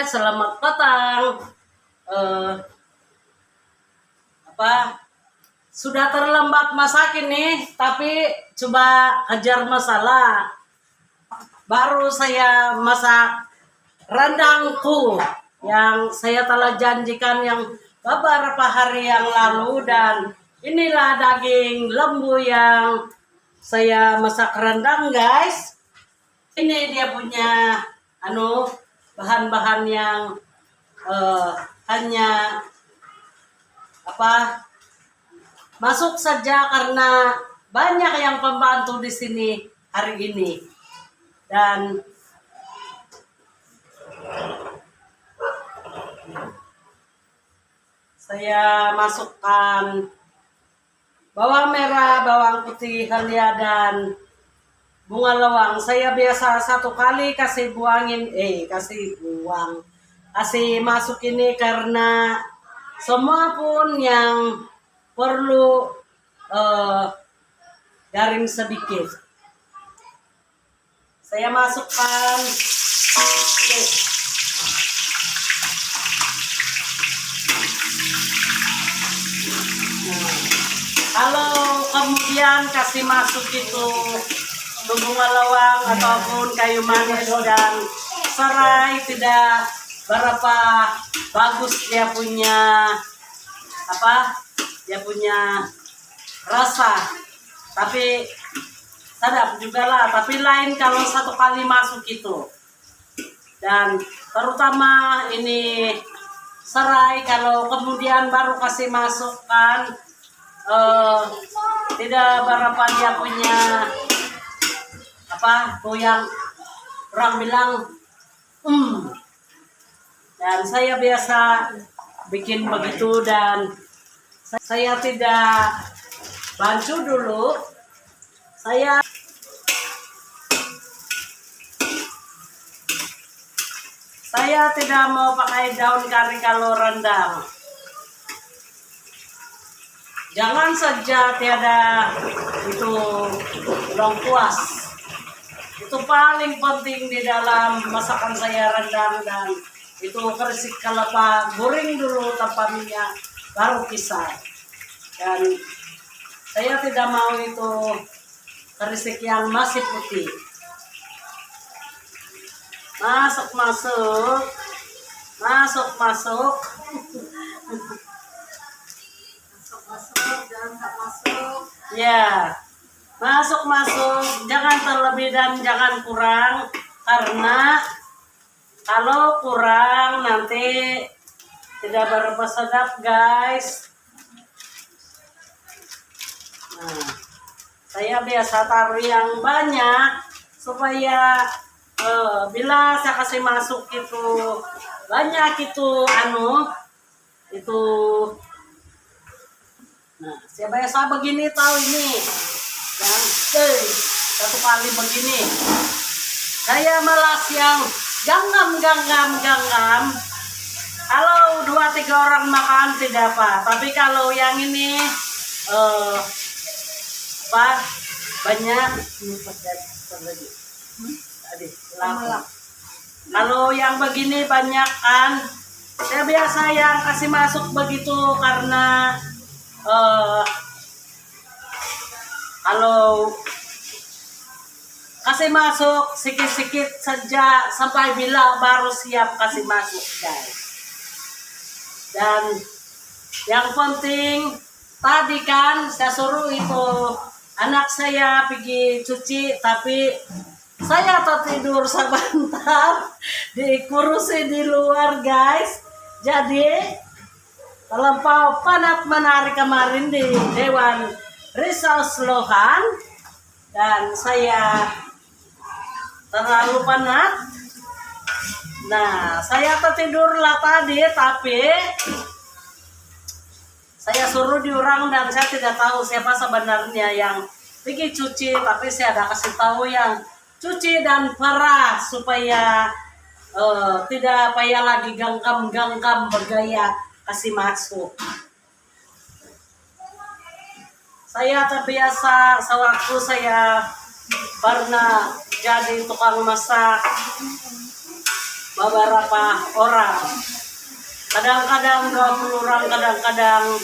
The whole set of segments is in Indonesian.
guys, selamat datang. Eh, Sudah terlambat masak ini, tapi coba kejar masalah. Baru saya masak rendangku yang saya telah janjikan yang beberapa hari yang lalu, dan inilah daging lembu yang saya masak rendang, guys. Ini dia punya bahan-bahan yang hanya masuk saja karena banyak yang pembantu di sini hari ini. Dan saya masukkan bawang merah, bawang putih, halia, dan bunga lawang. Saya biasa satu kali kasih masuk ini karena semua pun yang perlu garing sedikit. Saya masukkan kalau kemudian kasih masuk itu bunga lawang ataupun kayu manis dan serai, tidak berapa bagus dia punya rasa, tapi sedap juga lah. Tapi lain kalau satu kali masuk itu. Dan terutama ini serai, kalau kemudian baru kasih masukkan tidak berapa dia punya goyang, orang bilang dan saya biasa bikin begitu, dan saya tidak bancu dulu. Saya tidak mau pakai daun kari kalau rendang. Jangan saja tiada itu lengkuas. Itu paling penting di dalam masakan saya rendang, dan itu kerisik kelapa goreng dulu tanpa minyak baru pisah. Dan saya tidak mau itu kerisik yang masih putih. Masuk jangan tak masuk. Ya, masuk, jangan terlebih dan jangan kurang, karena kalau kurang nanti tidak berapa sedap, guys. Nah, saya biasa taruh yang banyak supaya bila saya kasih masuk itu banyak nah, saya biasa begini tahu ini yang satu kali begini. Saya malas yang ganggam. Kalau 2-3 orang makan tidak apa, tapi kalau yang ini banyak kalau yang begini banyak kan, saya biasa yang kasih masuk begitu karena kalau kasih masuk sikit-sikit saja sampai bila baru siap kasih masuk, guys. Dan yang penting tadi kan saya suruh itu anak saya pergi cuci, tapi saya tertidur sebentar, dikurusi di luar, guys. Jadi terlampau panas menarik kemarin di Dewan Risau Slohan, dan saya terlalu penat. Nah, saya tertidurlah tadi, tapi saya suruh diurang dan saya tidak tahu siapa sebenarnya yang pergi cuci, tapi saya ada kasih tahu yang cuci dan parah supaya tidak payah lagi gangkam bergaya kasih masuk. Saya terbiasa sewaktu saya pernah jadi tukang masak beberapa orang. Kadang-kadang 20 orang, kadang-kadang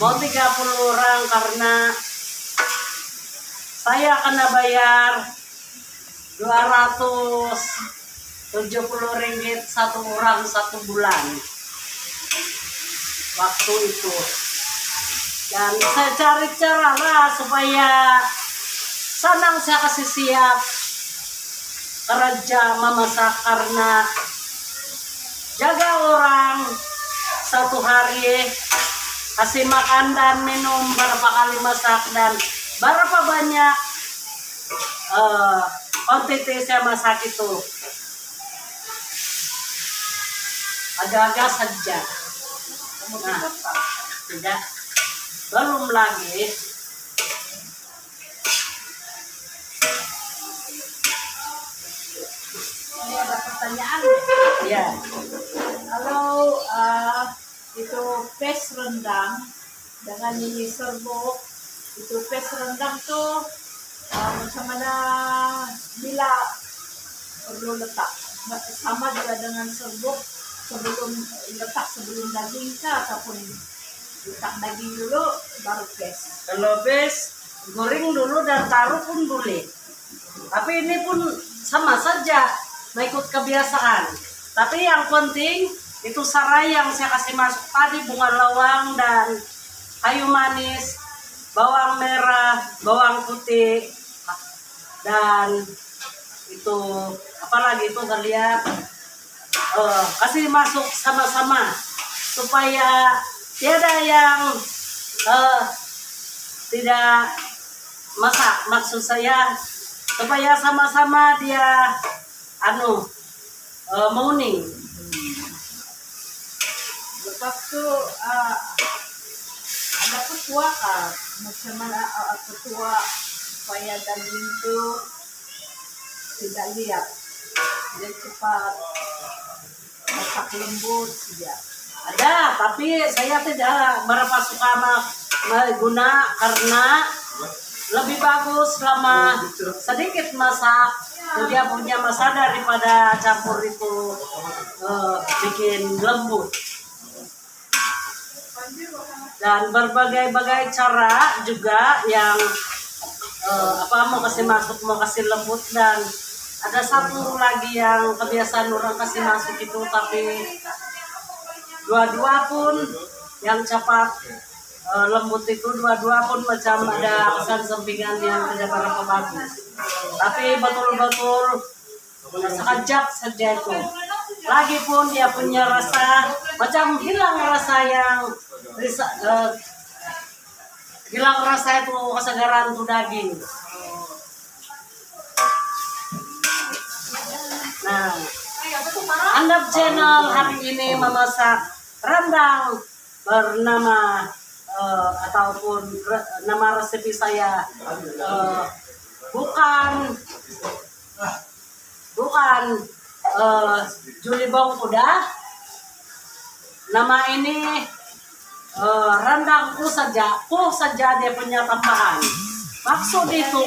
mau 30 orang karena saya kena bayar 270 ringgit satu orang satu bulan waktu itu. Dan saya cari cara lah supaya senang saya kasih siap kerja memasak karena jaga orang satu hari kasih makan dan minum berapa kali masak dan berapa banyak kuantiti saya masak itu agak-agak saja. Nah, tidak, belum lagi. Ini ada pertanyaan. Ya, Kalau itu pes rendang dengan ini serbuk, itu pes rendang tuh macam mana bila perlu letak? Sama juga dengan serbuk sebelum letak sebelum daging kah ataupun letak daging dulu baru pes? kalau bes goreng dulu dan taruh pun boleh. Tapi ini pun sama saja mengikut kebiasaan. Tapi yang penting itu sarai yang saya kasih masuk tadi, bunga lawang dan kayu manis, bawang merah, bawang putih, dan itu apalagi itu kalian kasih masuk sama-sama supaya tiada yang tidak masak, maksud saya supaya sama-sama dia menguning. Lepas tu ada petua kah? Macam mana petua supaya daging tu tidak liat, dia cepat masak lembut saja. Ada, tapi saya tidak berapa suka guna karena lebih bagus lama sedikit masak. Dia punya masa daripada campur itu bikin lembut. Dan berbagai-bagai cara juga yang mau kasih masuk, mau kasih lembut, dan ada satu lagi yang kebiasaan orang kasih masuk itu, tapi dua-dua pun yang cepat lembut itu dua-dua pun macam ada kesan sampingan yang tidak berapa bagus. Tapi betul-betul sekejap saja itu. Lagi pun dia punya rasa macam hilang rasa yang hilang rasa itu kesegaran itu daging. Nah, Andap channel hari ini memasak rendang bernama ataupun nama resepi saya bukan Juli Bongkuda. Nama ini rendang ku saja dia punya tambahan. Maksud itu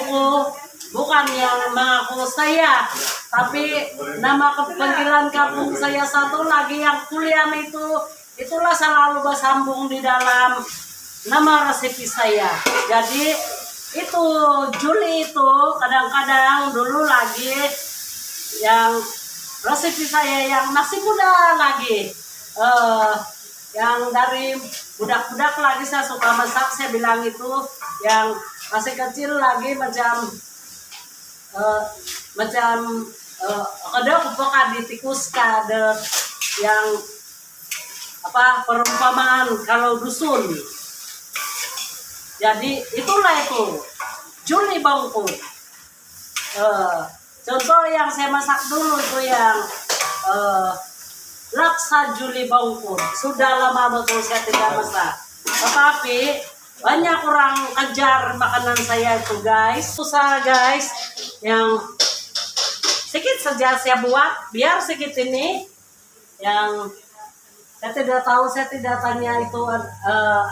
bukan yang mengaku saya, tapi nama panggilan kampung saya satu lagi yang kuliah itulah selalu bersambung di dalam nama resepi saya. Jadi itu Juli itu kadang-kadang dulu lagi yang resepi saya yang masih muda lagi, yang dari budak-budak lagi saya suka masak. Saya bilang itu yang masih kecil lagi macam ada bukan di tikus kade yang perumpamaan kalau dusun. Jadi itulah itu Juli Bongkut. Contoh yang saya masak dulu itu yang laksa Juli Bongkut. Sudah lama betul saya tidak masak, tetapi banyak orang kejar makanan saya itu guys. Susah guys, yang sedikit saja saya buat biar sedikit ini yang saya tidak tahu, saya tidak tanya itu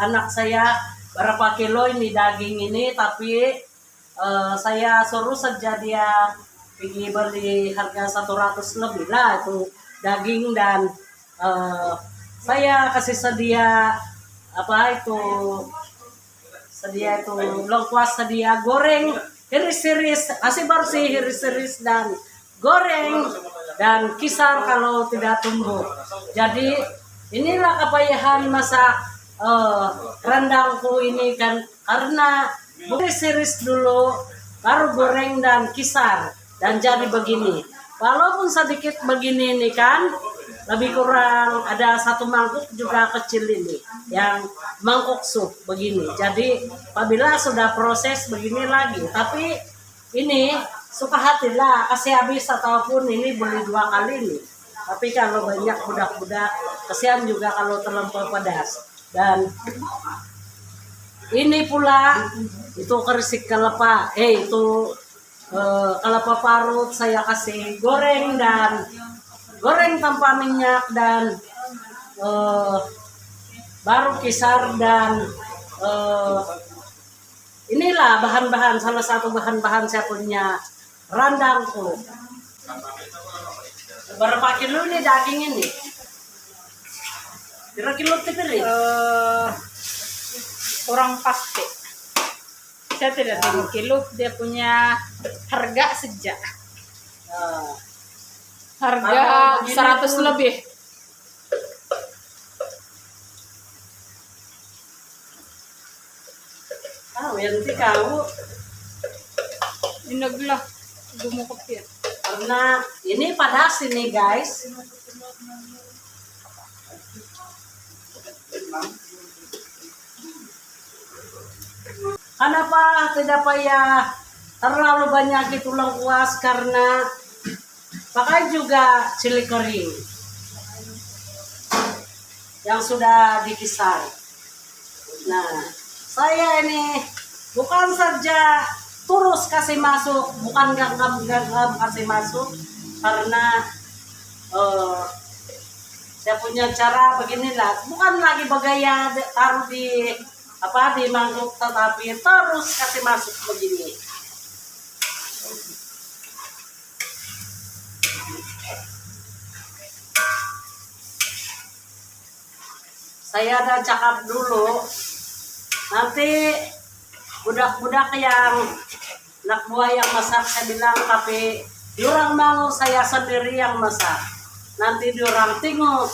anak saya berapa kilo ini daging ini, tapi saya suruh saja dia pergi beli harga 100 lebih lah itu daging dan saya kasih sedia sedia itu lengkuas, sedia goreng iris-iris, kasih bersih iris-iris dan goreng dan kisar kalau tidak tumbuh. Jadi inilah kepayahan masak rendangku ini kan, karena iris-iris dulu baru goreng dan kisar dan jadi begini. Walaupun sedikit begini nih kan, lebih kurang ada 1 mangkuk juga kecil ini, yang mangkuk sup begini. Jadi apabila sudah proses begini lagi, tapi ini suka hati lah, kasih habis ataupun ini beli 2 kali nih. Tapi kalau banyak budak-budak, kasihan juga kalau terlampau pedas. Dan ini pula itu kerisik kelapa, kelapa parut saya kasih goreng dan goreng tanpa minyak dan baru kisar dan inilah bahan-bahan, salah satu bahan-bahan saya punya rendangku. Berapa kilo nih daging ini? Kira kilo tipiri? Kurang pasti. Saya tidak tahu kilo, dia punya harga sejak. Harga 100 lebih. Yanti kau Inaglah, gumukop yan. karena ini padas ini guys. Kenapa tidak payah terlalu banyak itu lengkuas, karena pakai juga cili kering yang sudah dikisar. Nah, saya ini bukan saja terus kasih masuk, bukan gagam kasih masuk, karena saya punya cara beginilah, bukan lagi bergaya taruh di di mangkuk, tetapi terus kasih masuk begini. Saya ada cakap dulu, nanti budak-budak yang anak buah yang masak saya bilang, tapi diorang mau saya sendiri yang masak. Nanti diorang tengok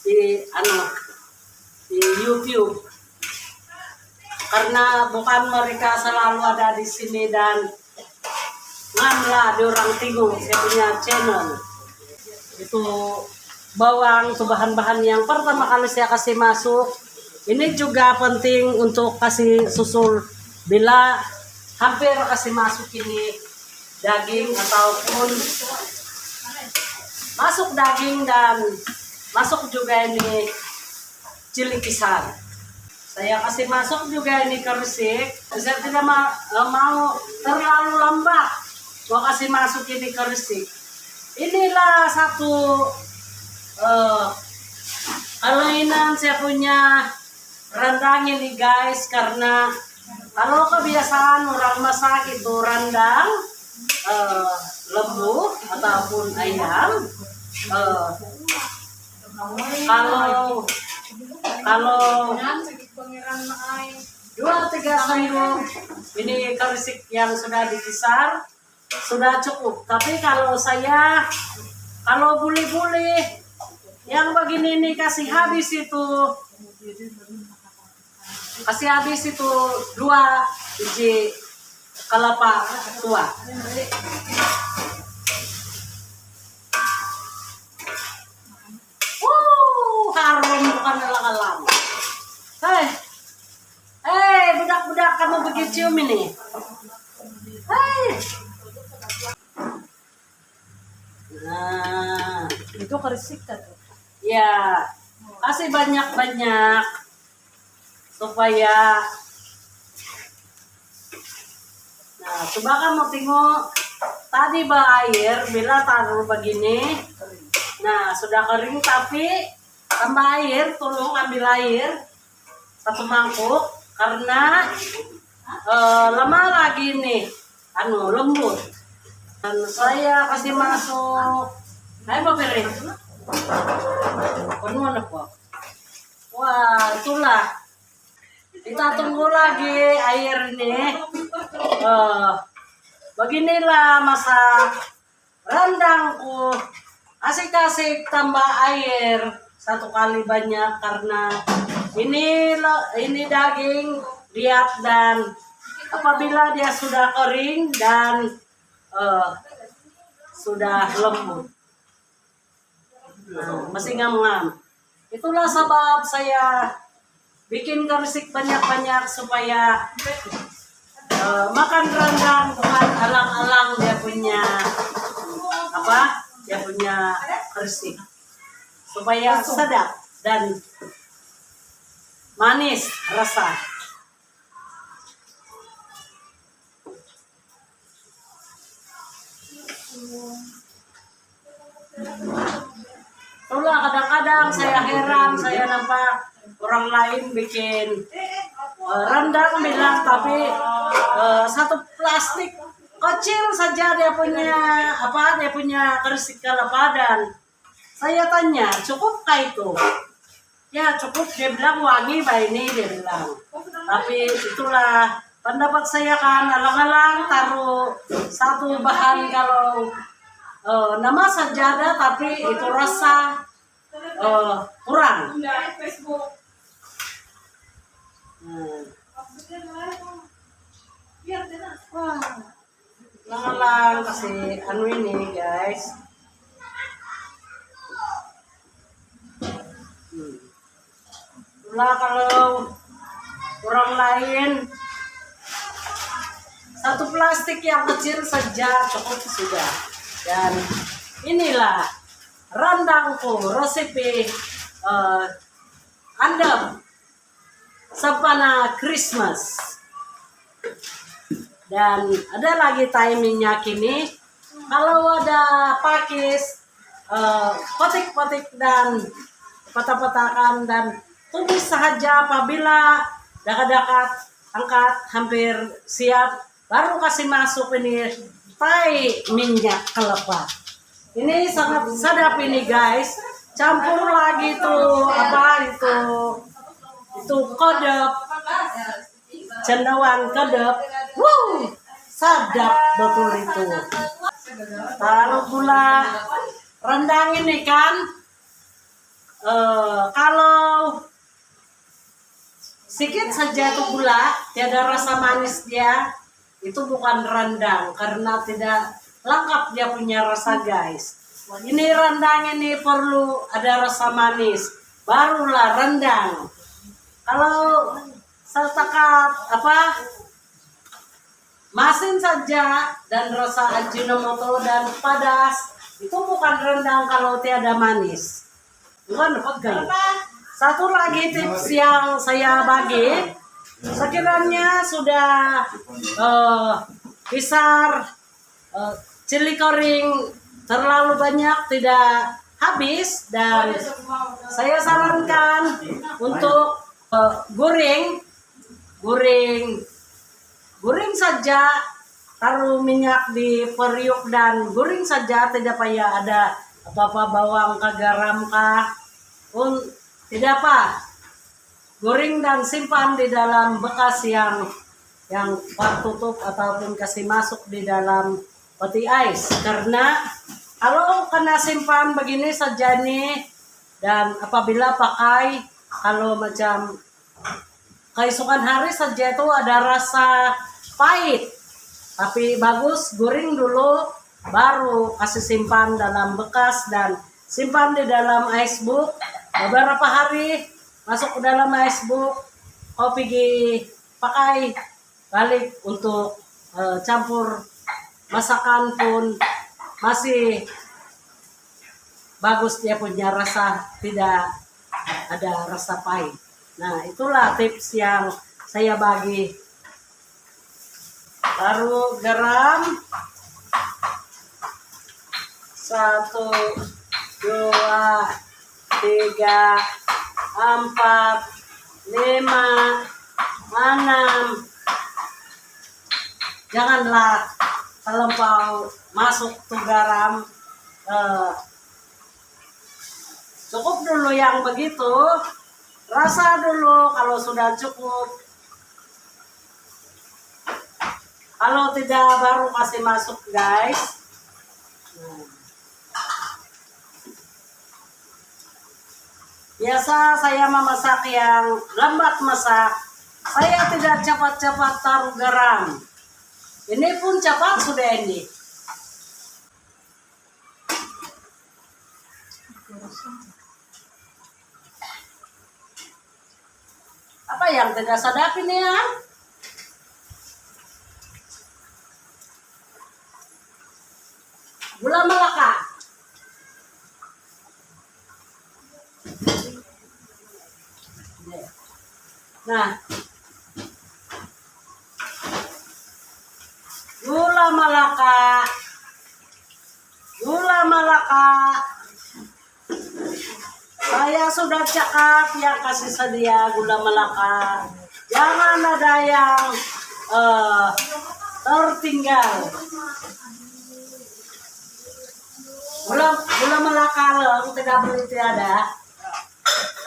di di YouTube. Karena bukan mereka selalu ada di sini dan ngamlah diorang tengok saya punya channel. Itu bawang, itu bahan-bahan yang pertama kali saya kasih masuk. Ini juga penting untuk kasih susul bila hampir kasih masuk ini daging ataupun masuk daging dan masuk juga ini cili kisar. Saya kasih masuk juga ini kerisik. Saya tidak mau terlalu lambat. Mau kasih masuk ini kerisik. Inilah satu kelainan saya punya rendang ini guys, karena kalau kebiasaan orang masak itu rendang lembu ataupun ayam, kalau 2-3 sendok ini kerisik yang sudah dikisar sudah cukup. Tapi kalau buli-buli yang begini nih kasih habis itu 2 biji kelapa tua. Harum bukan alang-alang. Hei, budak-budak kamu begitu cium ini. Hei. Nah, Itu kerisik kan? ya, kasih banyak-banyak supaya. Nah, coba kamu tengok tadi air bila taruh begini. Nah, sudah kering tapi tambah air, tolong ambil air 1 mangkuk karena lama lagi nih lembut. Dan saya kasih masuk Ay, mapirin. Penuh na po. Wah, itulah. Kita tunggu lagi air ini. Beginilah masak rendangku. Asik-asik tambah air 1 kali banyak karena ini daging lihat, dan apabila dia sudah kering dan sudah lembut, masih ngam-ngam. Itulah sebab saya bikin kerisik banyak-banyak supaya makan rendang bukan alang-alang dia punya dia punya kerisik, supaya sedap dan manis rasa. Itulah kadang-kadang saya heran, saya nampak orang lain bikin rendang bilang, tapi satu plastik kecil saja dia punya kerisik kelapa. Dan saya tanya, cukupkah itu? Ya cukup, dia bilang wangi ini, dia bilang. Tapi itulah pendapat saya kan, alang-alang taruh satu bahan kalau nama sajadah tapi itu rasa kurang. Alang-alang kasih ini guys. Itulah kalau orang lain satu plastik yang kecil saja cukup sudah. Dan inilah rendangku, resep andam sapana Christmas. Dan ada lagi timingnya kini. Kalau ada pakis, petik-petik dan patah-patakan, dan tumis saja apabila dekat-dekat angkat hampir siap, baru kasih masuk ini minyak kelapa. Ini sangat sedap ini guys. Campur lagi itu kodok, cendawan kodok. Sedap betul itu. Taruh gula rendang ini kan. Kalau sedikit saja itu gula, tiada rasa manis dia, itu bukan rendang karena tidak lengkap dia punya rasa guys. Ini rendang ini perlu ada rasa manis, barulah rendang. Kalau setakat masin saja dan rasa ajinomoto dan pedas, itu bukan rendang kalau tiada manis. Bukan pegang. Satu lagi tips yang saya bagi, sekiranya sudah besar cili kering terlalu banyak tidak habis, dan saya sarankan untuk goreng saja, taruh minyak di periuk dan goreng saja, tidak payah ada apa-apa bawang kah, garam kah, tidak apa. Goreng dan simpan di dalam bekas yang tertutup ataupun kasih masuk di dalam peti ais, karena kalau kena simpan begini saja nih, dan apabila pakai, kalau macam keesokan hari saja itu ada rasa pahit. Tapi bagus goreng dulu, baru kasih simpan dalam bekas dan simpan di dalam icebox. Beberapa hari masuk ke dalam icebox, kau pergi pakai balik untuk campur masakan pun masih bagus, dia punya rasa, tidak ada rasa pahit. Nah, itulah tips yang saya bagi. Taruh garam 1, 2, 3, 4, 5, 6. Janganlah terlampau masuk tuh garam, Cukup dulu yang begitu. Rasa dulu kalau sudah cukup. Kalau tidak baru kasih masuk guys. Nah. Biasa saya memasak yang lambat masak. Saya tidak cepat-cepat taruh garam. Ini pun cepat sudah ini. Apa yang tidak sedap ini ya? Gula Melaka. Nah, gula Melaka. Gula Melaka. Saya sudah cakap yang kasih sedia gula Melaka. Jangan ada yang tertinggal. Gula Melaka loh, tidak beli tiada.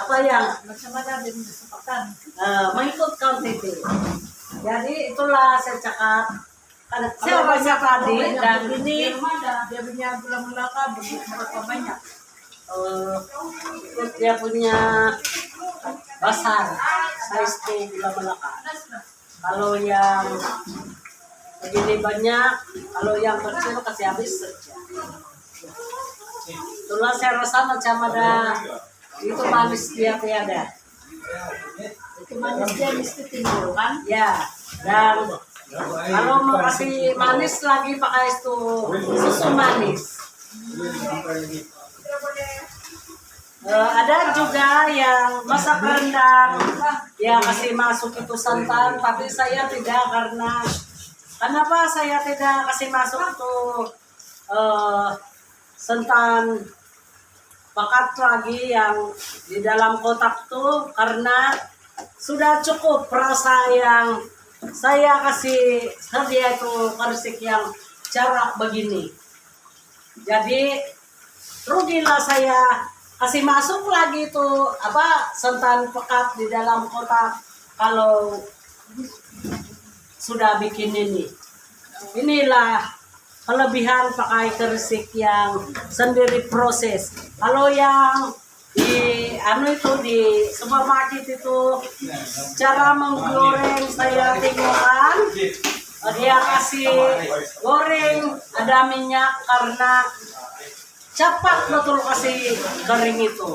Apa yang mengikut kuantiti. Jadi itulah saya cakap. Saya baca tadi dan ini dia punya gula Melaka berapa banyak? Dia punya besar size gula Melaka. Kalau yang begini banyak, kalau yang kecil kasih habis saja. Itulah saya rasa macam ada itu manis dia tiada. Itu manis dia mesti timbul kan? Ya, dan kalau mau kasih manis lagi pakai itu susu manis. Ada juga yang masak rendang, ya kasih masuk itu santan, tapi saya tidak karena kenapa saya tidak kasih masuk itu santan pekat lagi yang di dalam kotak tuh karena sudah cukup rasa yang saya kasih sedia itu karsik yang cara begini. Jadi rugilah saya kasih masuk lagi itu apa santan pekat di dalam kotak kalau sudah bikin ini. Inilah kelebihan pakai kerisik yang sendiri proses. Kalau yang di itu di supermarket itu cara menggoreng saya tengokkan dia kasih goreng ada minyak karena cepat betul kasih kering itu.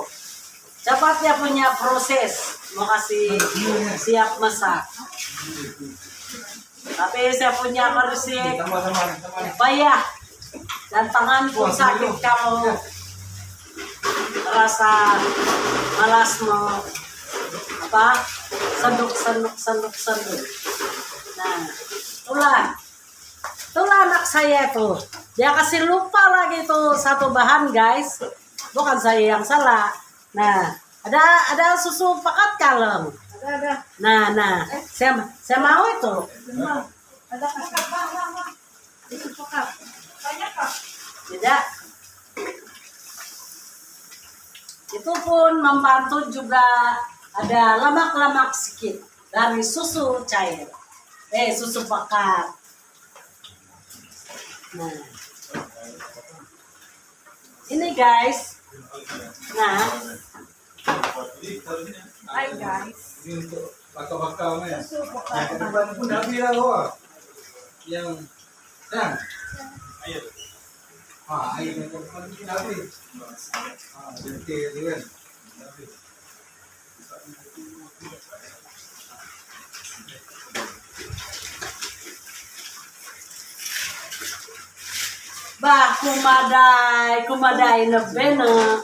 Cepat dia punya proses mau kasih siap masak. Tapi saya punya kerisik payah dan tangan pun sakit kalau rasa malas mau apa senduk. Nah, itulah anak saya tuh. Dia kasih lupa lagi tuh satu bahan guys. Bukan saya yang salah. Nah, ada susu pekat kalem. Ada. Nah, saya mau itu. Ada itu pekat. Banyak kak. Tidak. Itu pun membantu juga ada lemak-lemak sedikit dari susu cair. Susu pekat. Nah. Ini guys. Nah. Hai guys. Ini untuk bakal-bakalnya. Susu Nah, pekat. ke depan pun Nabi lah bawa. Yang air. Air yang ke depan pun Nabi. Jentik tu kan. Nabi. Bah, kumadai na bena.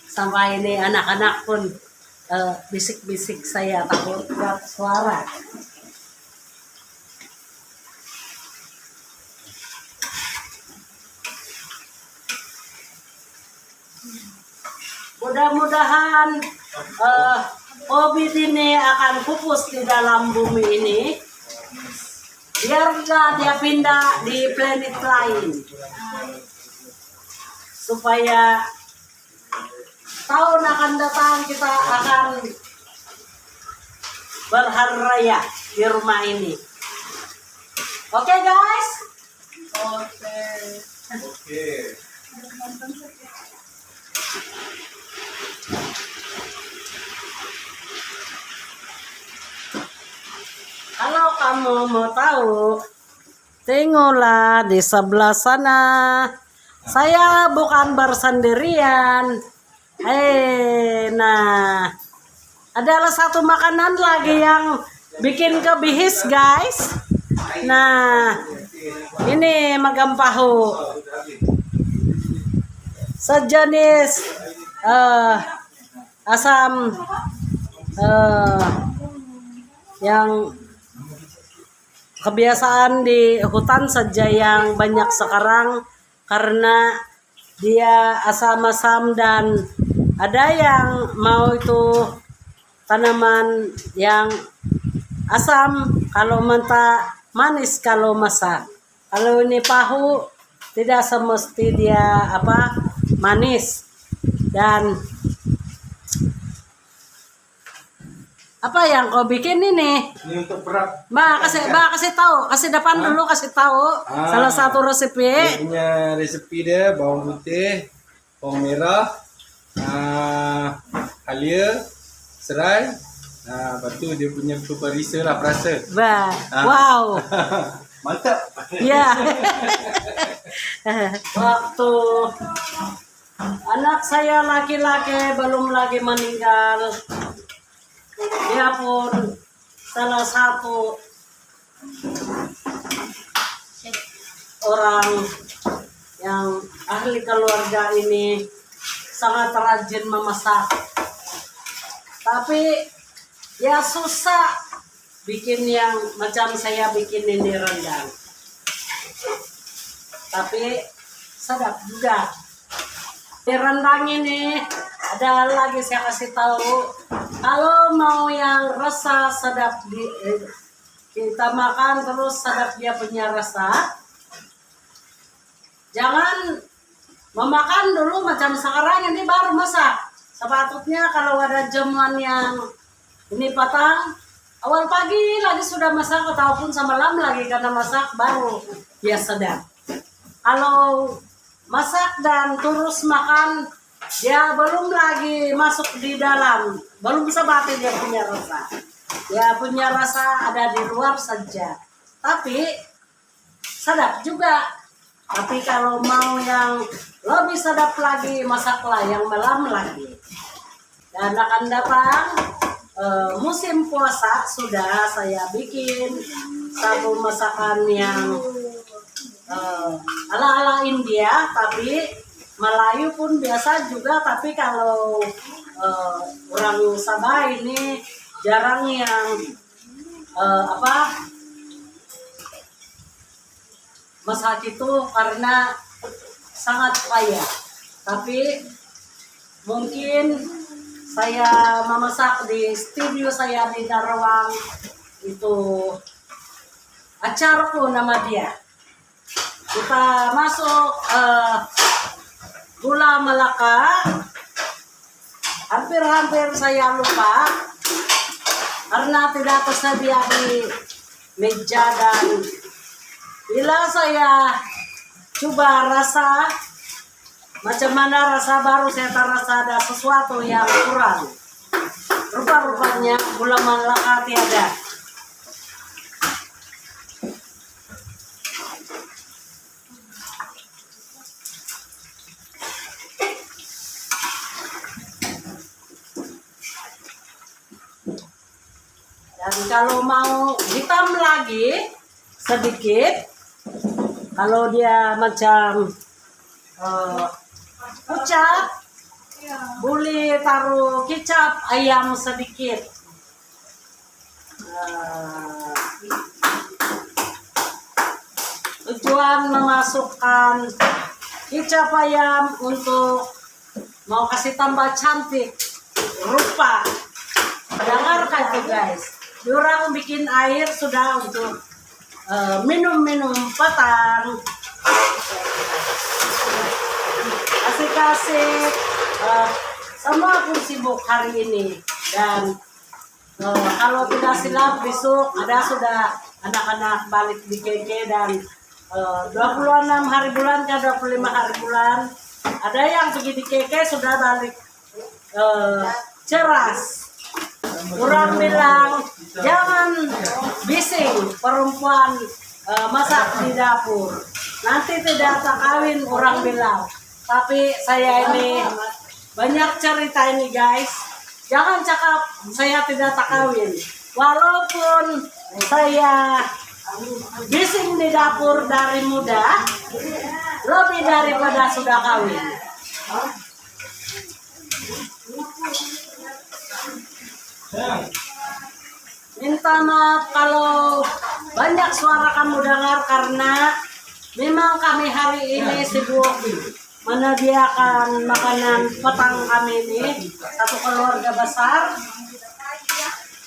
Sampai ini anak-anak pun bisik-bisik saya takut buat suara. Mudah-mudahan COVID ini akan pupus di dalam bumi ini. Biar nggak dia pindah di planet lain. Supaya tahun akan datang kita akan berhari raya di rumah ini. Oke guys? Oke. Oke. Kalau kamu mau tahu, tengoklah di sebelah sana. Saya bukan bersendirian. Nah, adalah satu makanan lagi yang bikin kebihis guys. Nah, ini magampahu. Sejenis asam yang kebiasaan di hutan saja yang banyak sekarang karena dia asam-asam dan ada yang mau itu tanaman yang asam kalau mentah, manis kalau masak. Kalau ini pahu tidak semesti dia manis dan apa yang kau bikin ini? Ini untuk perap. Kasih tahu, kasih depan dulu kasih tahu salah satu resep. Dia punya resepi dia bawang putih, bawang merah, halia, serai. Lepas tu dia punya perisa lah, perasa. Wow. Mantap. Ya. Waktu anak saya laki-laki belum lagi meninggal, dia pun salah satu orang yang ahli keluarga ini sangat rajin memasak. Tapi ya susah bikin yang macam saya bikin ini rendang. Tapi sedap juga. Di rendang ini ada lagi saya kasih tahu, kalau mau yang rasa sedap kita makan terus sedap dia punya rasa, jangan memakan dulu macam sekarang ini baru masak. Sepatutnya kalau ada jamuan yang ini patang, awal pagi lagi sudah masak ataupun semalam lagi karena masak baru dia sedap. Kalau masak dan terus makan, dia belum lagi masuk di dalam, belum sebati dia punya rasa. Dia punya rasa ada di luar saja, tapi sedap juga. Tapi kalau mau yang lebih sedap lagi, masaklah yang malam lagi. Dan akan datang musim puasa sudah saya bikin satu masakan yang ala-ala India, tapi Melayu pun biasa juga. Tapi kalau orang Sabah ini jarang yang masak itu karena sangat payah. Tapi mungkin saya memasak di studio saya di Karawang itu acarku nama dia. Kita masuk gula Melaka, hampir-hampir saya lupa karena tidak tersedia di meja, dan bila saya coba rasa macam mana rasa baru, saya terasa ada sesuatu yang kurang. Rupa-rupanya gula Melaka tiada. Dan kalau mau hitam lagi sedikit, kalau dia macam kecap, boleh taruh kecap ayam sedikit. Tujuan memasukkan kecap ayam untuk mau kasih tambah cantik rupa. Dengarkan tuh guys, diorang bikin air sudah untuk minum-minum patang, asik-asik, semua pun sibuk hari ini. Dan kalau tidak silap besok ada sudah anak-anak balik di KK dan 26 hari bulan ke 25 hari bulan ada yang pergi di KK sudah balik ceras. Orang bilang jangan bising perempuan masak di dapur, nanti tidak tak kawin orang bilang. Tapi saya ini banyak cerita ini guys, jangan cakap saya tidak tak kawin. Walaupun saya bising di dapur dari muda, lebih daripada sudah kawin. Minta maaf kalau banyak suara kamu dengar karena memang kami hari ini sibuk menyediakan makanan petang kami ini satu keluarga besar.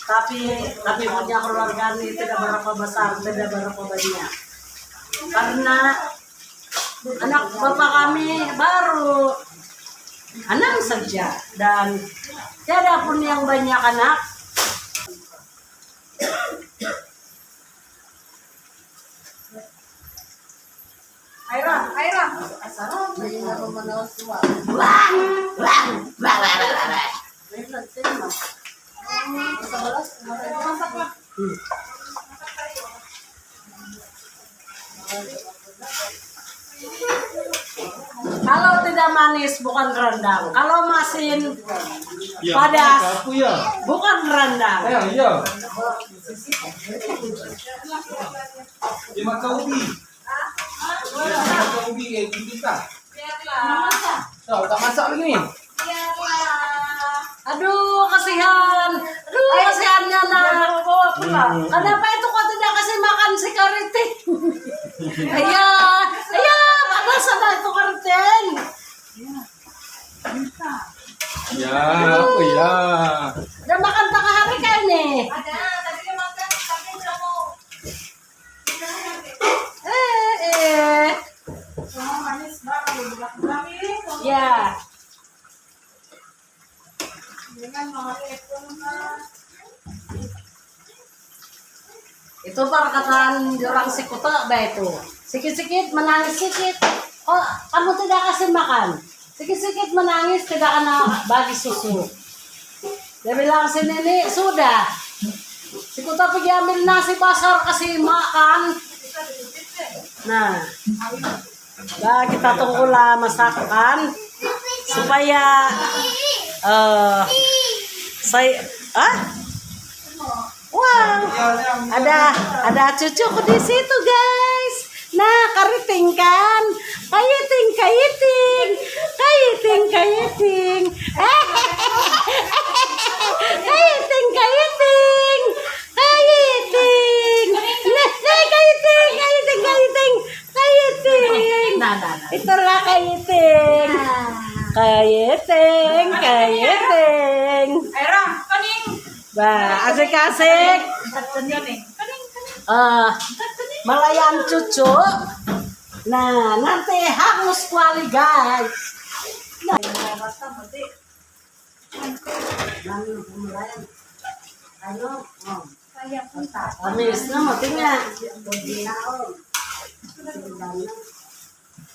Tapi punya keluarga ini tidak berapa besar, tidak berapa banyak. Karena anak bapak kami baru 6 saja dan tiada pun yang banyak anak. Aira. Kalau tidak manis bukan rendang. Kalau masin padas bukan rendang. Iya. Dia makan ubi. Dia makan ubi kita. Tahu tak masak lagi ni? Aduh, kasihan. Kasihannya nak. Kenapa itu kau tidak kasih makan si kariting? Ayah, mana sana itu kariting? Ya, apa ya? Udah makan tengah hari kan nih? Ada, tadi dia makan, tapi udah mau. Semua manis banget, bulan ini. Ya. Dengan mau Itu perkataan orang Sikuta itu. Sikit-sikit menangis sikit. Oh, kamu tidak kasih makan. Sikit-sikit menangis tidak kena bagi susu. Dia bilang sini nih sudah. Sikuta pergi ambil nasi pasar kasih makan. Nah, kita tunggulah masakan supaya wow, ada cucuku di situ guys. Nah, kariting kan, kayiting, kayiting. Kayiting, kayiting, kayiting. Nah, itulah kayiting. Kayiting. Aira, kaning. Bah, asik-asik. Melayan cucu. Nah, nanti hangus kuali guys.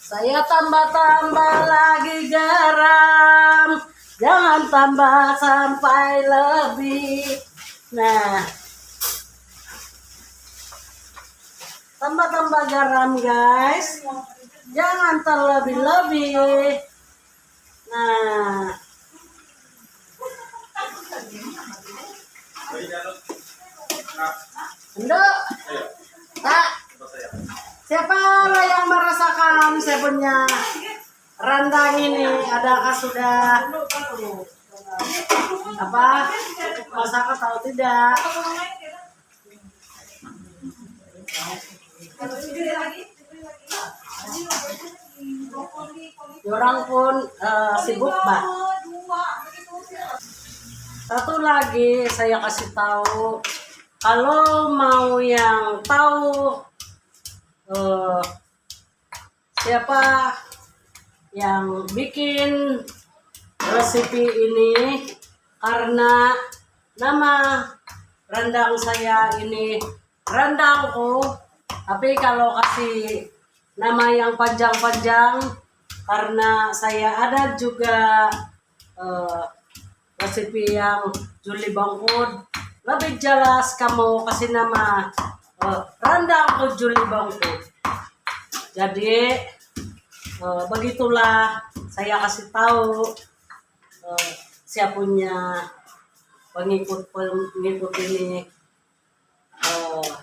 Saya tambah-tambah lagi garam, jangan tambah sampai lebih. Nah, tambah-tambah garam guys, jangan terlebih-lebih. Nah, Nduk, tak. Siapa yang merasakan saya punya rendang ini? Adakah sudah masak atau tidak? Orang pun sibuk, Pak. Satu lagi saya kasih tahu, kalau mau yang tahu eh, siapa yang bikin resepi ini, karena nama rendang saya ini rendangku, tapi kalau kasih nama yang panjang-panjang karena saya ada juga resepi yang Juli Bangkut, lebih jelas kamu kasih nama rendangku Juli Bangkut. Jadi begitulah saya kasih tahu siapa punya pengikut ini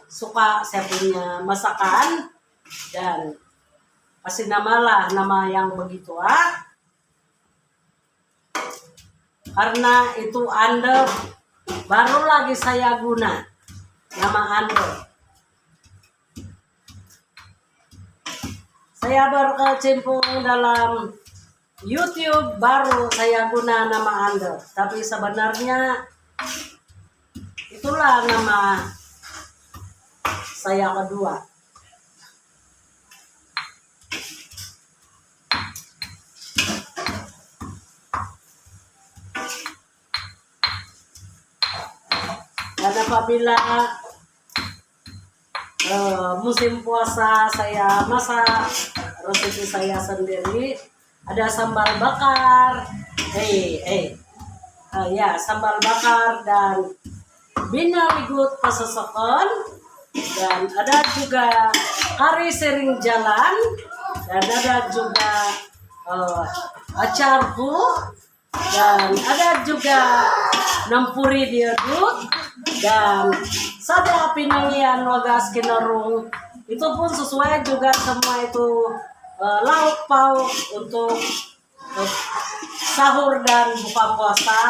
suka saya punya masakan, dan kasih nama yang begitu karena itu Anda baru lagi saya guna nama Anda. Saya berkecimpung dalam YouTube, baru saya guna nama Anda, tapi sebenarnya itulah nama saya kedua. Dan apabila musim puasa saya masak resepi saya sendiri, ada sambal bakar, ya sambal bakar dan binaligut pasosokon, dan ada juga kari sering jalan, dan ada juga acarku, dan ada juga nampuri diaduk, dan sada pinangian wagas kinarung, itu pun sesuai juga semua itu lauk pauk untuk sahur dan buka puasa.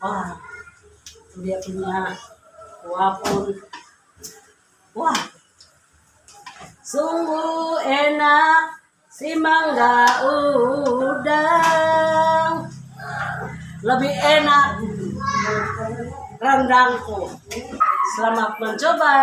Wah, dia punya kuah pun, wah, sungguh enak si mangga udang, lebih enak rendangku. Selamat mencoba.